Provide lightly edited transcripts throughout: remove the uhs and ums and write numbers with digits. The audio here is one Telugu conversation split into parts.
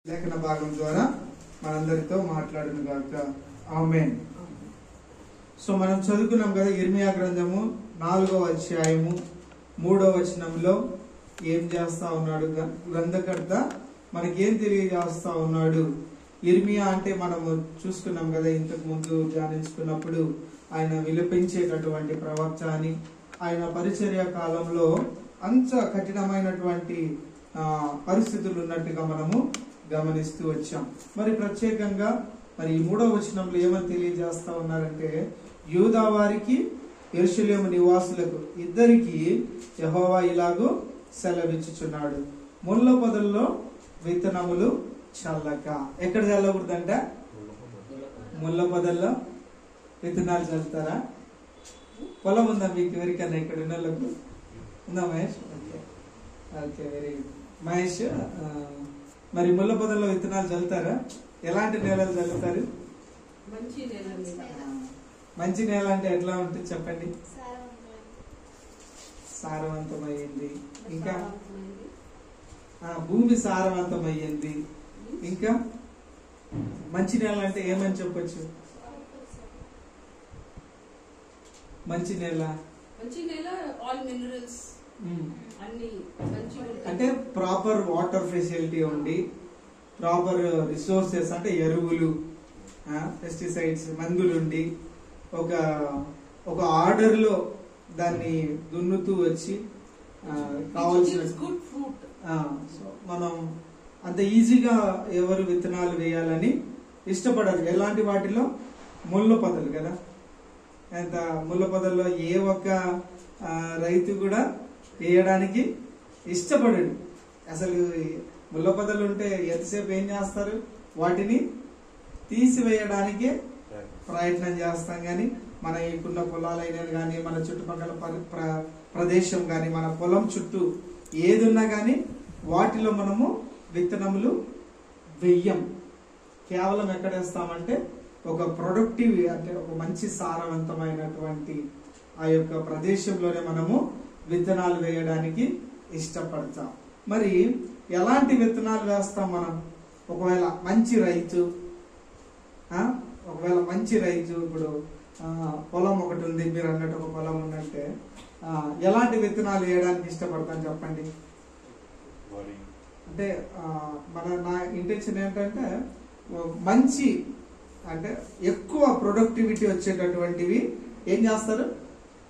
లేఖన భాగం ద్వారా మనందరితో మాట్లాడును గాక. ఆమేన్. సో మనం చదువుకున్నాం కదా, ఇర్మియా గ్రంథము 4వ అధ్యాయము 3వ వచనంలో ఏం చేస్తా ఉన్నాడు గ్రంథకర్త, మనకేం తెలియజేస్తా ఉన్నాడు. ఇర్మియా అంటే మనము చూసుకున్నాం కదా, ఇంతకు ముందు ధ్యానించుకున్నప్పుడు ఆయన విలపించేటటువంటి ప్రవక్త అని, ఆయన పరిచర్య కాలంలో అంత కఠినమైనటువంటి పరిస్థితులు ఉన్నట్టుగా మనము గమనిస్తూ వచ్చాం. మరి ప్రత్యేకంగా మరి 3వ వచనంలో ఏమని తెలియజేస్తా ఉన్నారంటే, యూదా వారికి యెరూషలేము నివాసులకు ఇద్దరికి యెహోవా ఇలాగూ సెలవిచ్చుచున్నాడు, ముళ్ళ పొదల్లో విత్తనములు చల్లక. ఎక్కడ చల్లకూడదంట? ముళ్ళ పొదల్లో విత్తనాలు చల్లుతారా? పొలం ఉందా మీకు ఎవరికన్నా ఇక్కడ ఉన్న వాళ్ళకు? ఉందా Mahesh? Okay, very good Mahesh. మరి ముళ్ళ పొదల్లో విత్తనాలు చల్లుతారా? ఎలాంటి నేలలు చల్లుతారు? మంచి నేల అంటే ఎట్లా ఉంటుంది చెప్పండి? సారవంతమైంది. ఇంకా భూమి సారవంతమయ్యింది. ఇంకా మంచి నేల అంటే ఏమని చెప్పొచ్చు? మంచి నేల అంటే ప్రాపర్ వాటర్ ఫెసిలిటీ ఉండి, ప్రాపర్ రిసోర్సెస్ అంటే ఎరువులు, పెస్టిసైడ్స్, మందులుండి, ఒక ఆర్డర్ లో దాన్ని దున్నుతూ వచ్చి కావాల్సిన మనం అంత ఈజీగా ఎవరు విత్తనాలు వేయాలని ఇష్టపడరు. ఎలాంటి వాటిలో? ముళ్ళ పొదలు కదా. అంత ముళ్ళ పొదల్లో ఏ ఒక్క రైతు కూడా వేయడానికి ఇష్టపడడు. అసలు ముళ్ళ పొదలు ఉంటే ఎంతసేపు ఏం చేస్తారు? వాటిని తీసివేయడానికి ప్రయత్నం చేస్తాం. కానీ మన ఇప్పుడున్న పొలాలైనా కానీ, మన చుట్టుపక్కల ప్రదేశం కానీ, మన పొలం చుట్టూ ఏదున్నా కానీ వాటిలో మనము విత్తనములు వెయ్యం. కేవలం ఎక్కడ వేస్తామంటే ఒక ప్రొడక్టివ్ అంటే ఒక మంచి సారవంతమైనటువంటి ఆ యొక్క ప్రదేశంలోనే మనము విత్తనాలు వేయడానికి ఇష్టపడతాం. మరి ఎలాంటి విత్తనాలు వేస్తాం మనం? ఒకవేళ మంచి రైతు ఇప్పుడు పొలం ఒకటి ఉంది, మీరు అన్నట్టు ఒక పొలం ఉన్నట్టే, ఎలాంటి విత్తనాలు వేయడానికి ఇష్టపడతాను చెప్పండి? అంటే నా ఇంటెన్షన్ ఏంటంటే మంచి అంటే ఎక్కువ ప్రొడక్టివిటీ వచ్చేటటువంటివి ఏం చేస్తారు?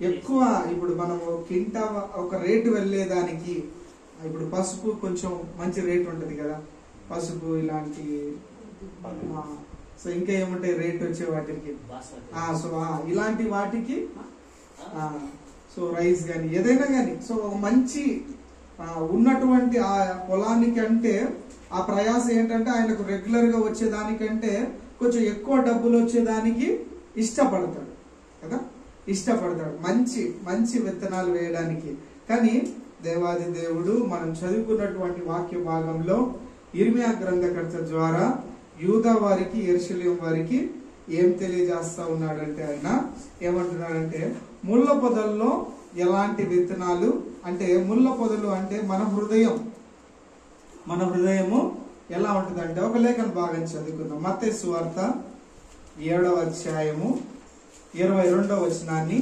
ఎక్కువ ఇప్పుడు మనము కింటా ఒక రేటు వెళ్ళేదానికి, ఇప్పుడు పసుపు కొంచెం మంచి రేటు ఉంటుంది కదా, పసుపు ఇలాంటి. సో ఇంకా ఏముంటాయి రేట్ వచ్చే వాటికి? సో ఇలాంటి వాటికి సో రైస్ కానీ ఏదైనా కానీ, సో మంచి ఉన్నటువంటి ఆ పొలానికి అంటే ఆ ప్రయాస ఏంటంటే ఆయనకు రెగ్యులర్ గా వచ్చేదానికంటే కొంచెం ఎక్కువ డబ్బులు వచ్చేదానికి ఇష్టపడతాడు కదా, ఇష్టపడతాడు మంచి మంచి విత్తనాలు వేయడానికి. కానీ దేవాది దేవుడు మనం చదువుకున్నటువంటి వాక్య భాగంలో ఇర్మియా గ్రంథకర్త ద్వారా యూదా వారికి, యెరూషలేము వారికి ఏం తెలియజేస్తా ఉన్నాడంటే, ఆయన ఏమంటున్నాడంటే ముళ్ళ పొదల్లో ఎలాంటి విత్తనాలు అంటే, ముళ్ళ పొదలు అంటే మన హృదయము ఎలా ఉంటుందంటే, ఒక లేఖన భాగం చదువుకుందాం. మత్తయి సువార్త 7వ అధ్యాయము 22వ వచనాన్ని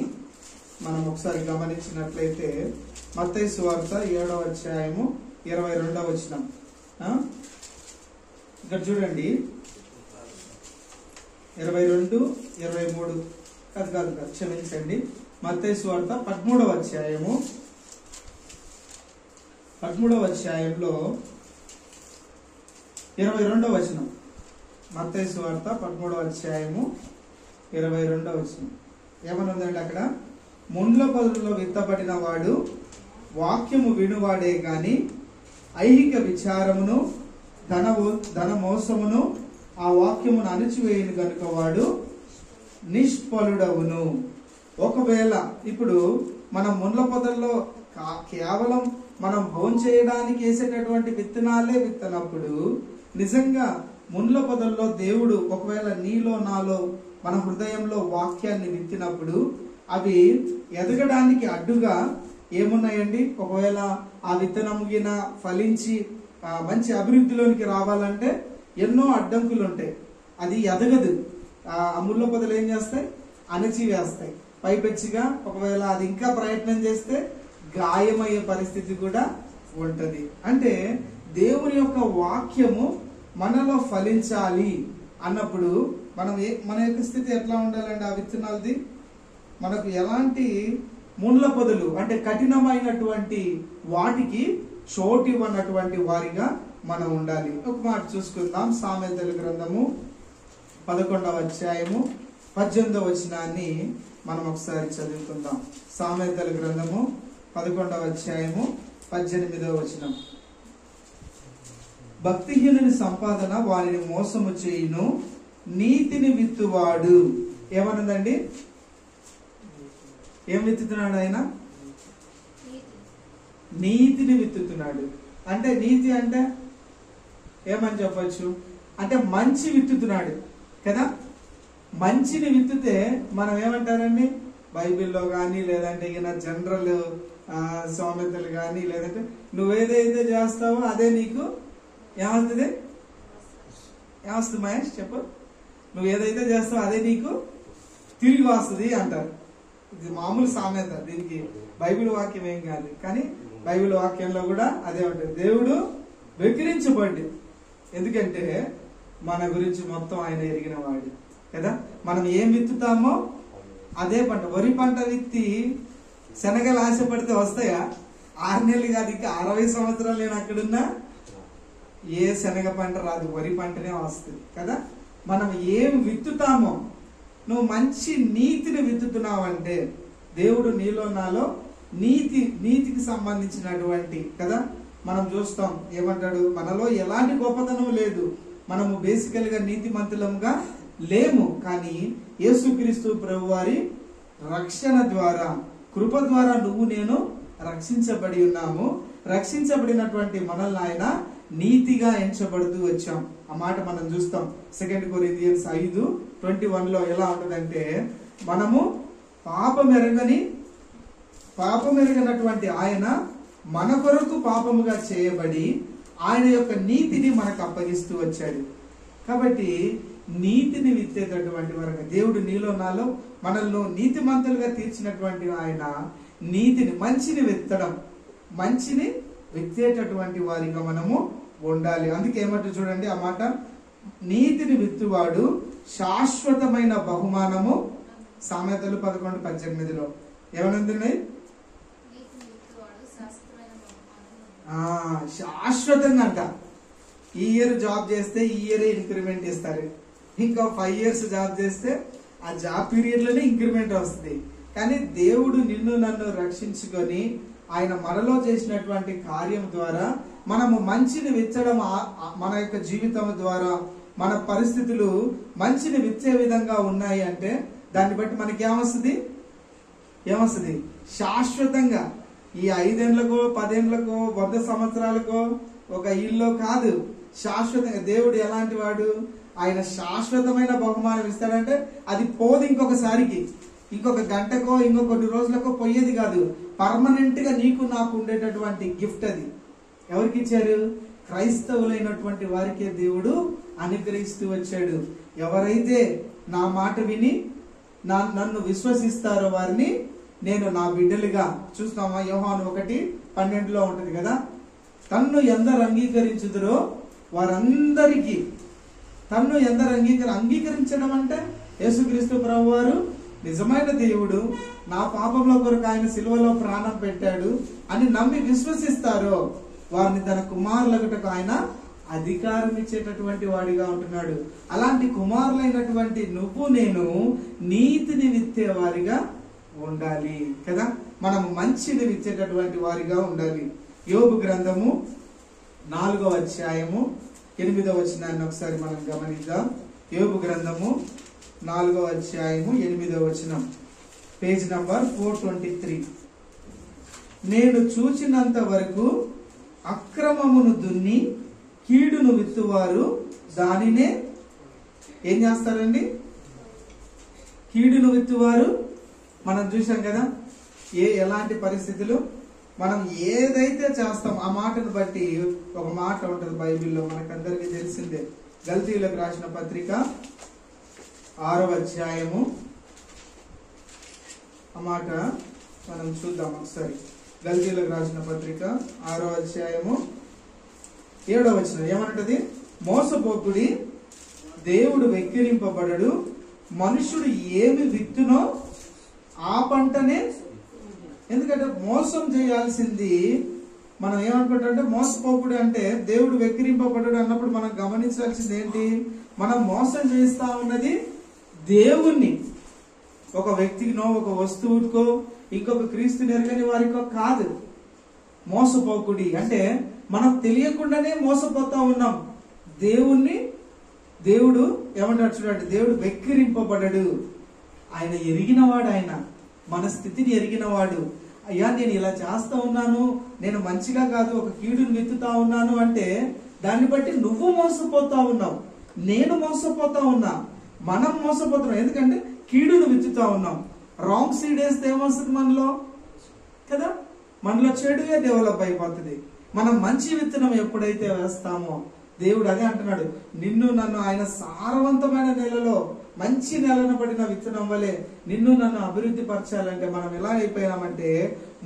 మనం ఒకసారి గమనించినట్లయితే, మత్తయి సువార్త 7వ అధ్యాయము 22వ వచనం. ఇక్కడ చూడండి, 22, 23 కాదు క్షమించండి, మత్తయి సువార్త 13వ అధ్యాయము 13వ అధ్యాయంలో 22వ వచనం. మత్తయి సువార్త 13వ అధ్యాయము 22వ వచనం ఏమనుందండి అక్కడ? ముండ్ల పొదల్లో విత్తబడిన వాడు వాక్యము వినువాడే గాని ఐహిక విచారమును ధన మోసమును ఆ వాక్యమును అణిచివేయను గనుక వాడు నిష్ఫలుడవును. ఒకవేళ ఇప్పుడు మనం ముండ్ల పొదల్లో కేవలం మనం భోంచేయడానికి వేసేటటువంటి విత్తనాలే విత్తనప్పుడు, నిజంగా ముండ్ల పొదల్లో దేవుడు ఒకవేళ నీలో నాలో మన హృదయంలో వాక్యాన్ని విత్తినప్పుడు అవి ఎదగడానికి అడ్డుగా ఏమున్నాయండి? ఒకవేళ ఆ విత్తనము గిన ఫలించి మంచి అభివృద్ధిలోనికి రావాలంటే ఎన్నో అడ్డంకులు ఉంటాయి. అది ఎదగదు. ఆ ముళ్ళ పొదలు ఏం చేస్తాయి? అణచివేస్తాయి. పైపెచ్చిగా ఒకవేళ అది ఇంకా ప్రయత్నం చేస్తే గాయమయ్యే పరిస్థితి కూడా ఉంటది. అంటే దేవుని యొక్క వాక్యము మనలో ఫలించాలి అన్నప్పుడు మన యొక్క స్థితి ఎట్లా ఉండాలండి? ఆ విత్తనాలది మనకు ఎలాంటి ముళ్ళ పొదలు అంటే కఠినమైనటువంటి వాటికి చోటు ఇవ్వనటువంటి వారిగా మనం ఉండాలి. ఒక మాట చూసుకుందాం. సామెతల గ్రంథము 11వ అధ్యాయము 18వ వచనాన్ని మనం ఒకసారి చదువుకుందాం. సామెతల గ్రంథము 11వ అధ్యాయము 18వ వచనం. భక్తిహీనుని సంపాదన వారిని మోసము చేయును, నీతిని విత్తువాడు ఏమన్నదండి? ఏం విత్తుతున్నాడు ఆయన? నీతిని విత్తుతున్నాడు. అంటే నీతి అంటే ఏమని చెప్పచ్చు? అంటే మంచి విత్తుతున్నాడు కదా. మంచిని విత్తుతే మనం ఏమంటారండి? బైబిల్లో కానీ లేదంటే జనరల్ సామెతలు కానీ లేదంటే నువ్వేదైతే చేస్తావో అదే నీకు ఏమవుతుంది? ఏమొస్తుంది మహేష్ చెప్పు? నువ్వు ఏదైతే చేస్తావో అదే నీకు తిరిగి వస్తుంది అంటారు. ఇది మామూలు సామెత, దీనికి బైబిల్ వాక్యం ఏం కాదు. కానీ బైబిల్ వాక్యంలో కూడా అదే ఉంటుంది. దేవుడు వెక్కిరించబడి, ఎందుకంటే మన గురించి మొత్తం ఆయన ఎరిగిన వాడు కదా. మనం ఏం విత్తుతామో అదే పంట. వరి పంట విత్తి శనగలు ఆశపడితే వస్తాయా? 6 నెలలు కాదు, ఇంకా 60 సంవత్సరాలు నేను అక్కడున్నా ఏ శనగ పంట రాదు, వరి పంటనే వస్తుంది కదా. మనం ఏం విత్తుతామో, నువ్వు మంచి నీతిని విత్తుతున్నావంటే దేవుడు నీలో నాలో నీతికి సంబంధించినటువంటి కదా. మనం చూస్తాం ఏమంటాడు? మనలో ఎలాంటి గొప్పతనం లేదు, మనము బేసికల్ గా నీతిమంతులంగా లేము. కానీ యేసుక్రీస్తు ప్రభువారి రక్షణ ద్వారా, కృప ద్వారా నువ్వు నేను రక్షించబడి ఉన్నాము. రక్షించబడినటువంటి మనల్ని ఆయన నీతిగా ఎంచబడుతూ వచ్చాం. ఆ మాట మనం చూస్తాం 2 కొరింథీయులు 5:21 ఎలా ఉంటుందంటే, మనము పాపమెరగనటువంటి ఆయన మన కొరకు పాపముగా చేయబడి ఆయన యొక్క నీతిని మనకు అప్పగిస్తూ వచ్చాడు. కాబట్టి నీతిని విత్తేటటువంటి వరకు దేవుడు నీలో నాలో మనల్ని నీతిమంతులుగా తీర్చినటువంటి ఆయన నీతిని, మంచిని విత్తడం, మంచిని విత్తేటటువంటి వారిగా మనము ఉండాలి. అందుకే ఏమంటూ చూడండి ఆ మాట, నీతిని విత్తువాడు శాశ్వతమైన బహుమానము. సామెతలు 11:18 ఏమనుంది? శాశ్వతంగా అంట. ఈ ఇయర్ జాబ్ చేస్తే ఈ ఇయర్ ఇంక్రిమెంట్ ఇస్తారు. ఇంకా 5 years జాబ్ చేస్తే ఆ జాబ్ పీరియడ్ లోనే ఇంక్రిమెంట్ వస్తుంది. కానీ దేవుడు నిన్ను నన్ను రక్షించుకొని ఆయన మనలో చేసినటువంటి కార్యం ద్వారా మనము మంచిని విత్తడం, మన యొక్క జీవితం ద్వారా మన పరిస్థితులు మంచిని విచ్చే విధంగా ఉన్నాయి అంటే దాన్ని బట్టి మనకి ఏమొస్తుంది? శాశ్వతంగా ఈ 5 ఏళ్లకో 10 ఏళ్లకో 100 సంవత్సరాలకో ఒక ఇల్లు కాదు, శాశ్వతంగా. దేవుడు ఎలాంటి వాడు? ఆయన శాశ్వతమైన బహుమానం ఇస్తాడంటే అది పోదు, ఇంకొకసారికి, ఇంకొక గంటకో ఇంకో కొన్ని రోజులకో పోయేది కాదు. పర్మనెంట్ గా నీకు నాకు ఉండేటటువంటి గిఫ్ట్ అది. ఎవరికి ఇచ్చారు? క్రైస్తవులైనటువంటి వారికే దేవుడు అనుగ్రహిస్తూ వచ్చాడు. ఎవరైతే నా మాట విని నన్ను విశ్వసిస్తారో వారిని నేను నా బిడ్డలుగా చూస్తామా. యోహాను 1:12 ఉంటది కదా. తన్ను ఎందరు అంగీకరించుదురో వారందరికీ, తన్ను ఎందరు అంగీకరించడం అంటే యేసుక్రీస్తు ప్రభువారు నిజమైన దేవుడు, నా పాపంలో కొరకు ఆయన సిలువలో ప్రాణం పెట్టాడు అని నమ్మి విశ్వసిస్తారో వారిని తన కుమారులగుటకు ఆయన అధికారం ఇచ్చేటటువంటి వాడిగా ఉంటున్నాడు. అలాంటి కుమారులైనటువంటి నువ్వు నేను నీతిని విత్తే వారిగా ఉండాలి కదా. మనం మంచిని విచ్చేటటువంటి వారిగా ఉండాలి. యోబు గ్రంథము 4వ అధ్యాయము 8వ వచనాన్ని ఒకసారి మనం గమనిద్దాం. యోబు గ్రంథము 4వ అధ్యాయము 8వ వచనం, పేజ్ నంబర్ 423. నేను చూచినంత వరకు అక్రమమును దున్ని కీడును విత్తువారు దానినే ఏం చేస్తారండి? కీడును విత్తువారు. మనం చూసాం కదా ఎలాంటి పరిస్థితులు. మనం ఏదైతే చేస్తాం ఆ మాటను బట్టి ఒక మాట ఉంటుంది బైబిల్లో, మనకందరికీ తెలిసిందే. గల్తీయులకు రాసిన పత్రిక 6వ అధ్యాయము ఆ మాట మనం చూద్దాం ఒకసారి. గల్తీయులకు రాసిన పత్రిక 6వ అధ్యాయము 7వ వచనం ఏమంటది? మోసపోకుడి, దేవుడు వెక్కిరింపబడడు, మనుషుడు ఏమి విత్తునో ఆ పంటనే. ఎందుకంటే మోసం చేయాల్సింది మనం ఏమనుకుంటామంటే, మోసపోకుడు అంటే దేవుడు వెక్కిరింపబడడు అన్నప్పుడు మనం గమనించాల్సింది ఏంటి? మనం మోసం చేస్తా ఉన్నది దేవుణ్ణి. ఒక వ్యక్తికినో ఒక వస్తువుకో ఇంకొక క్రీస్తు ఎరగని వారికో కాదు. మోసపోకుడి అంటే మనం తెలియకుండానే మోసపోతా ఉన్నాం దేవుణ్ణి. దేవుడు ఏమంటాడు చూడండి, దేవుడు వెక్కిరింపబడడు. ఆయన ఎరిగినవాడు, ఆయన మన స్థితిని ఎరిగినవాడు. అయ్యా నేను ఇలా చేస్తా ఉన్నాను, నేను మంచిగా కాదు ఒక కీడుని వెతుతా ఉన్నాను అంటే దాన్ని బట్టి నువ్వు మోసపోతా ఉన్నావు, నేను మోసపోతా ఉన్నా, మనం మోసపోతున్నాం. ఎందుకంటే కీడును విత్తుతా ఉన్నాం. రాంగ్ సీడ్ వేస్తే ఏమొస్తుంది మనలో కదా? మనలో చెడుగా డెవలప్ అయిపోతుంది. మనం మంచి విత్తనం ఎప్పుడైతే వేస్తామో దేవుడు అదే అంటున్నాడు, నిన్ను నన్ను ఆయన సారవంతమైన నెలలో మంచి నెలను పడిన విత్తనం వలె నిన్ను నన్ను అభివృద్ధి పరచాలంటే మనం ఎలా అయిపోయినామంటే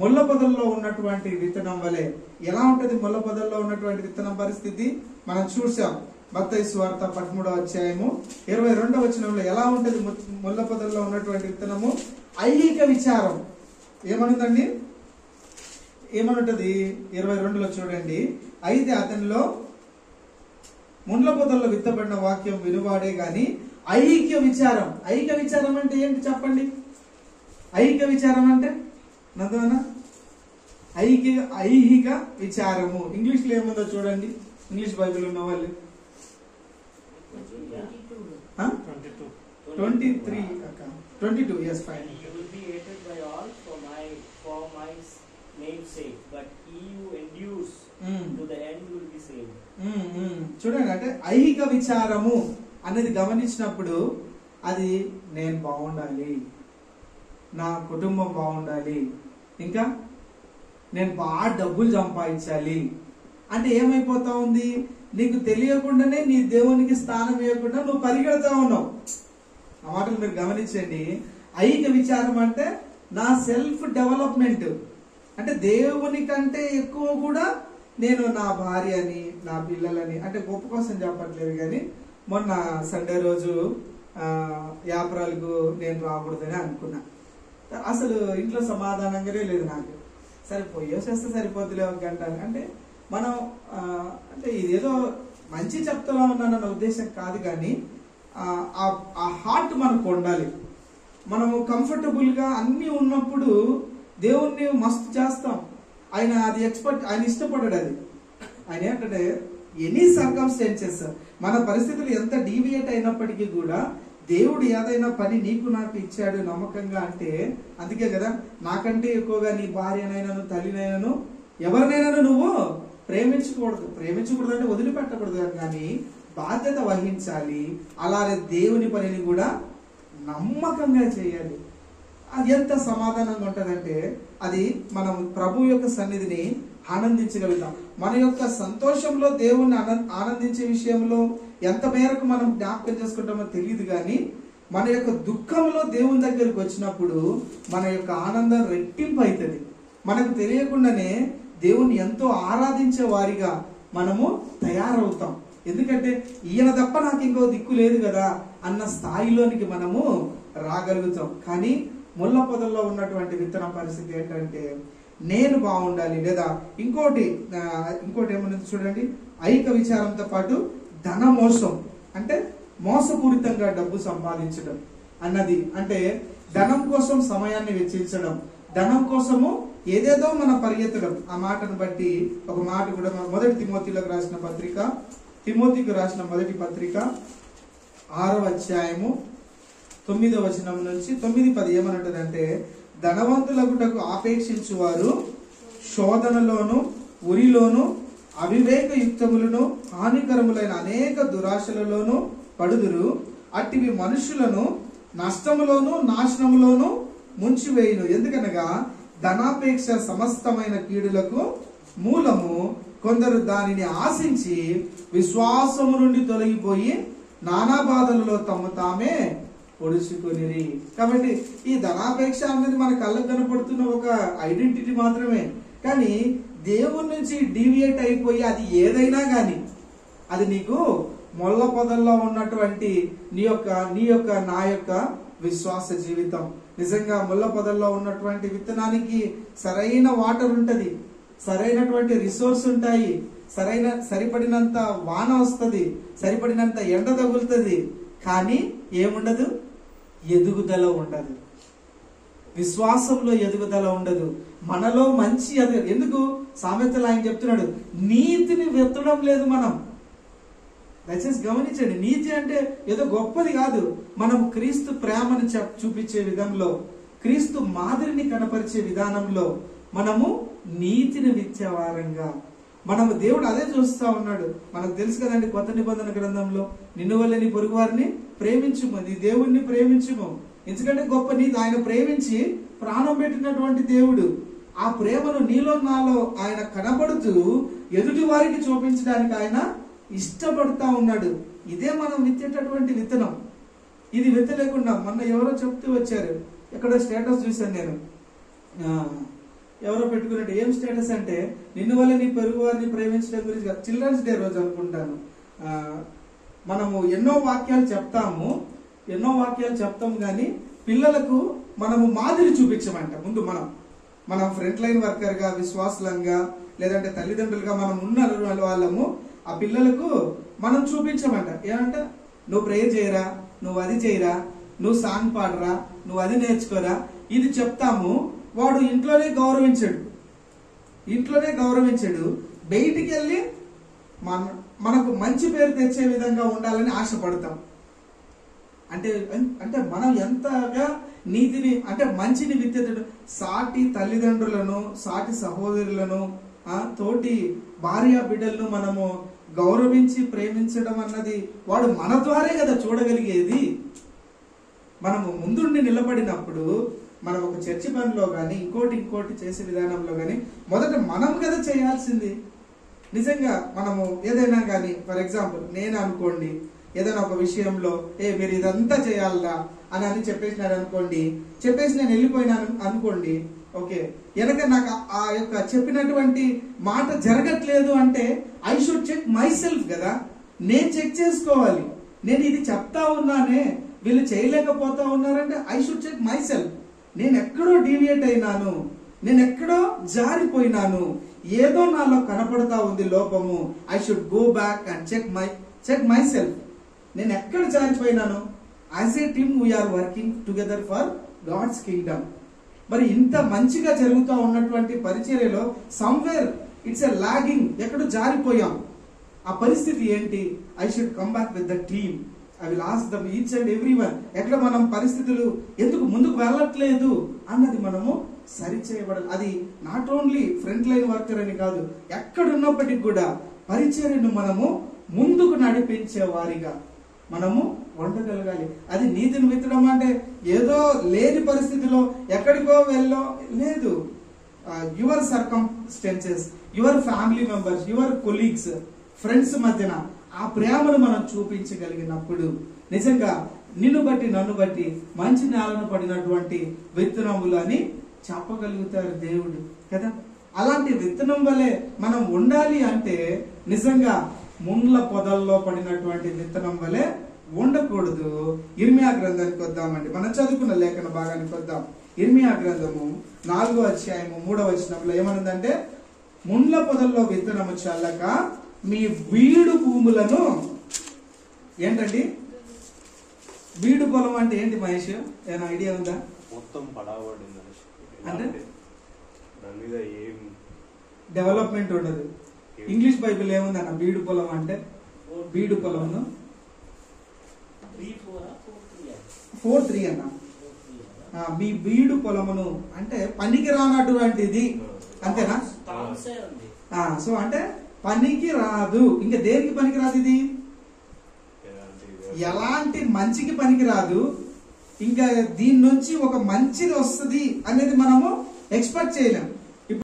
ముళ్ళ పొదల్లో ఉన్నటువంటి విత్తనం వలె. ఎలా ఉంటది ముళ్ళ పొదల్లో ఉన్నటువంటి విత్తనం పరిస్థితి? మనం చూసాం మత్తయి సువార్త 13వ అధ్యాయము 22వ వచనంలో ఎలా ఉంటది ముళ్ళ పొదల్లో ఉన్నటువంటి విత్తనము? ఐహిక విచారం. ఏమనుందండి? ఏమనుంటది 22లో చూడండి. అయితే అతనిలో ముండ్ల పొదల్లో విత్తబడిన వాక్యం వినువాడే గాని ఐహిక విచారం. ఐహిక విచారం అంటే ఏంటి చెప్పండి? ఐహిక విచారం అంటే నందవనా ఐహిక విచారము ఇంగ్లీష్ లో ఏముందో చూడండి. ఇంగ్లీష్ బైబిల్ ఉన్న వాళ్ళు 22 yes fine. You will be hated by all for my name's sake, but he who endures to the end will be saved. చూడండి, అంటే ఐహిక విచారము అనేది గమనించినప్పుడు అది నేను బాగుండాలి, నా కుటుంబం బాగుండాలి, ఇంకా నేను బాగా డబ్బులు సంపాదించాలి అంటే ఏమైపోతా ఉంది? నీకు తెలియకుండానే నీ దేవునికి స్థానం ఇవ్వకుండా నువ్వు పరిగెడతా ఉన్నావు. ఆ మాటలు మీరు గమనించండి. ఐహిక విచారం అంటే నా సెల్ఫ్ డెవలప్మెంట్, అంటే దేవుని కంటే ఎక్కువ కూడా నేను నా భార్యని నా పిల్లలని, అంటే గొప్ప కోసం చెప్పట్లేదు కానీ మొన్న సండే రోజు యాప్రాలకు నేను రాకూడదని అనుకున్నా. అసలు ఇంట్లో సమాధానంగానే లేదు నాకు. సరే పోయేసేస్తే సరిపోతులే ఒక గంట అంటే మనం అంటే ఇదేదో మంచి చెప్తా ఉన్నానన్న ఉద్దేశం కాదు, కానీ ఆ హార్ట్ మనకు ఉండాలి. మనము కంఫర్టబుల్ గా అన్ని ఉన్నప్పుడు దేవుణ్ణి మస్తు చేస్తాం. ఆయన అది ఎక్స్పర్ట్, ఆయన ఇష్టపడ్డాడు. అది ఆయన ఏంటంటే ఎనీ సర్కమ్స్టాన్సెస్ మన పరిస్థితులు ఎంత డీవియేట్ అయినప్పటికీ కూడా దేవుడు ఏదైనా పని నీకు నాకు ఇచ్చాడు నమ్మకంగా అంటే, అందుకే కదా నాకంటే ఎక్కువగా నీ భార్యనైనాను తల్లినైనాను ఎవరినైనాను నువ్వు ప్రేమించకూడదు అంటే వదిలిపెట్టకూడదు కానీ బాధ్యత వహించాలి. అలాగే దేవుని పనిని కూడా నమ్మకంగా చేయాలి. అది ఎంత సమాధానంగా ఉంటుందంటే అది మనం ప్రభు యొక్క సన్నిధిని ఆనందించగలుగుతాం. మన యొక్క సంతోషంలో దేవుణ్ణి ఆనందించే విషయంలో ఎంత మేరకు మనం జ్ఞాపకం చేసుకుంటామో తెలియదు, కానీ మన యొక్క దుఃఖంలో దేవుని దగ్గరికి వచ్చినప్పుడు మన యొక్క ఆనందం రెట్టింపు అవుతుంది. మనకు తెలియకుండానే దేవుణ్ణి ఎంతో ఆరాధించే వారిగా మనము తయారవుతాం. ఎందుకంటే ఈయన తప్ప నాకు ఇంకో దిక్కు లేదు కదా అన్న స్థాయిలోనికి మనము రాగలుగుతాం. కానీ ముళ్ళ పొదల్లో ఉన్నటువంటి విత్తనం పరిస్థితి ఏంటంటే నేను బాగుండాలి, లేదా ఇంకోటి ఏమన్నా చూడండి. ఐహిక విచారంతో పాటు ధన మోసం, అంటే మోసపూరితంగా డబ్బు సంపాదించడం అన్నది, అంటే ధనం కోసం సమయాన్ని వెచ్చించడం, ధనం కోసము ఏదేదో మనం పరిగెత్తడం. ఆ మాటను బట్టి ఒక మాట కూడా మొదటి తిమోతికి రాసిన మొదటి పత్రిక 6వ అధ్యాయము 9వ వచనం నుంచి 9-10 ఏమనంటదంటే, ధనవంతులగుటకు ఆపేక్షించు వారు శోధనలోను ఉరిలోను అవివేక యుక్తములను హానికరములైన అనేక దురాశలలోను పడుదురు. అట్టివి మనుషులను నష్టములోను నాశనములోను ముంచివేయును. ఎందుకనగా ధనాపేక్ష సమస్తమైన కీడులకు మూలము. కొందరు దానిని ఆశించి విశ్వాసము నుండి తొలగిపోయి నానా బాధలలో తమ తామే పొడుచుకొనిరి. కాబట్టి ఈ ధనాపేక్ష అనేది మన కళ్ళకు కనపడుతున్న ఒక ఐడెంటిటీ మాత్రమే. కానీ దేవుని నుంచి డీవియేట్ అయిపోయి అది ఏదైనా కానీ అది నీకు మొల్ల పొదల్లో ఉన్నటువంటి నీ యొక్క నా యొక్క విశ్వాస జీవితం. నిజంగా ముళ్ళ పొదల్లో ఉన్నటువంటి విత్తనానికి సరైన వాటర్ ఉంటది, సరైనటువంటి రిసోర్స్ ఉంటాయి, సరిపడినంత వాన వస్తుంది, సరిపడినంత ఎండ తగులుతుంది. కానీ ఏముండదు, ఎదుగుదల ఉండదు, విశ్వాసంలో ఎదుగుదల ఉండదు, మనలో మంచి అది. ఎందుకు సామెతలు ఆయన చెప్తున్నాడు, నీతిని వెత్తడం లేదు మనం. దయచేసి గమనించండి, నీతి అంటే ఏదో గొప్పది కాదు. మనం క్రీస్తు ప్రేమను చూపించే విధంలో, క్రీస్తు మాదిరిని కనపరిచే విధానంలో మనము నీతిని విచ్చేవారంగా మనము దేవుడు అదే చూస్తా ఉన్నాడు. మనకు తెలుసు కదండి, కొత్త నిబంధన గ్రంథంలో నిన్ను వల్ల నీ పొరుగు వారిని ప్రేమించుము, నీ దేవుణ్ణి ప్రేమించుము. ఎందుకంటే గొప్ప నీతి, ఆయన ప్రేమించి ప్రాణం పెట్టినటువంటి దేవుడు. ఆ ప్రేమను నీలో నాలో ఆయన కనబడుతూ ఎదుటి వారికి చూపించడానికి ఆయన ఇష్టపడతా ఉన్నాడు. ఇదే మనం విత్తేటటువంటి విత్తనం. ఇది విత్తలేకుండా మొన్న ఎవరో చెప్తూ వచ్చారు, ఎక్కడో స్టేటస్ చూశాను నేను, ఎవరో పెట్టుకున్నట్టు. ఏం స్టేటస్ అంటే, నిన్ను వల్ల నీ పొరుగు వారిని ప్రేమించడం గురించి. చిల్డ్రన్స్ డే రోజు అనుకుంటాను. మనము ఎన్నో వాక్యాలు చెప్తాము కానీ పిల్లలకు మనము మాదిరి చూపించమంట. ముందు మనం ఫ్రంట్ లైన్ వర్కర్ గా, విశ్వాసులంగా, లేదంటే తల్లిదండ్రులుగా మనం ఉన్న వాళ్ళము ఆ పిల్లలకు మనం చూపించమంట. ఏమంట, నువ్వు ప్రేయర్ చేయరా, నువ్వు అది చేయరా, నువ్వు సాంగ్ పాడరా, నువ్వు అది నేర్చుకోరా, ఇది చెప్తాము. వాడు ఇంట్లోనే గౌరవించాడు, బయటికి వెళ్ళి మనకు మంచి పేరు తెచ్చే విధంగా ఉండాలని ఆశపడతాం. అంటే మనం ఎంతగా నీతిని, అంటే మంచిని విత్తేటట్టు సాటి తల్లిదండ్రులను, సాటి సహోదరులను, తోటి భార్య బిడ్డలను మనము గౌరవించి ప్రేమించడం అన్నది వాడు మన ద్వారే కదా చూడగలిగేది. మనము ముందుండి నిలబడినప్పుడు మనం ఒక చర్చి పనిలో కానీ ఇంకోటి చేసే విధానంలో కానీ మొదట మనం కదా చేయాల్సింది. నిజంగా మనము ఏదైనా కానీ, ఫర్ ఎగ్జాంపుల్ నేను అనుకోండి, ఏదైనా ఒక విషయంలో మీరు ఇదంతా చేయాలరా అని చెప్పేసినారు అనుకోండి, చెప్పేసి నేను వెళ్ళిపోయినాను అనుకోండి, ఓకే, వెనక నాకు ఆ యొక్క చెప్పినటువంటి మాట జరగట్లేదు అంటే I should check myself కదా. నేను చెక్ చేసుకోవాలి, నేను ఇది చెప్తా ఉన్నానే వీళ్ళు చేయలేకపోతా ఉన్నారంటే I should check myself. నేను ఎక్కడో డీవియేట్ అయినాను, నేను ఎక్కడో జారిపోయినాను, ఏదో నాలో కనపడతా ఉంది లోపము. I should go back and check myself. నేను ఎక్కడ జారిపోయినాను. As a team we are working together for God's kingdom. మరి ఇంత మంచిగా జరుగుతూ ఉన్నటువంటి పరిచర్యలో సమ్వేర్ ఇట్స్ ఎ లాగింగ్, ఎక్కడో జారిపోయాం. ఆ పరిస్థితి ఏంటి? I should come back with the team. I will ask dum each and every one, ఎక్కడ మనం పరిస్థితులు ఎందుకు ముందుకు వెళ్ళట్లేదు అన్నది మనము సరిచేయబడాలి. అది not only front line worker అని కాదు, ఎక్కడున్నప్పటికీ కూడా పరిచర్యను మనము ముందుకు నడిపించే వారిగా మనము ఉండగలగాలి. అది నీతిని విత్తడం అంటే ఏదో లేని పరిస్థితిలో ఎక్కడికో లేదు. Your circumstances, your family members, your colleagues, friends మధ్యన ఆ ప్రేమను మనం చూపించగలిగినప్పుడు నిజంగా నిన్ను బట్టి నన్ను బట్టి మంచి నేలను పడినటువంటి విత్తనములు అని చెప్పగలుగుతారు దేవుడు కదా. అలాంటి విత్తనం వలె మనం ఉండాలి అంటే నిజంగా ముండ్ల పొదల్లో పడినటువంటి విత్తనం వలె ఉండకూడదు. ఇర్మియా గ్రంథానికి వద్దామండి, మనం చదువుకున్న లేఖన భాగానికి వద్దాం. ఇర్మియా గ్రంథము 4వ అధ్యాయము 3వ వచనంలో ఏమనుందంటే, ముండ్ల పొదల్లో విత్తనము చల్లక మీ బీడు భూములను, ఏంటండి బీడు పొలం అంటే ఏంటి మహేష్, ఏమైనా ఐడియా ఉందా? మొత్తం పడవబడింది అంటే దాని మీద ఏం డెవలప్మెంట్ ఉండదు. ఇంగ్లీష్ బైబిల్ ఏముందన్న బీడు పొలం అంటే? బీడు పొలంను 4:3 అన్న. మీ బీడు పొలమును అంటే పనికి రానటువంటిది, అంతేనా? సో అంటే పనికి రాదు. ఇంకా దేనికి పనికి రాదు? ఇది ఎలాంటి మంచికి పనికి రాదు. ఇంకా దీని నుంచి ఒక మంచిది వస్తుంది అనేది మనము ఎక్స్పెక్ట్ చేయలేం.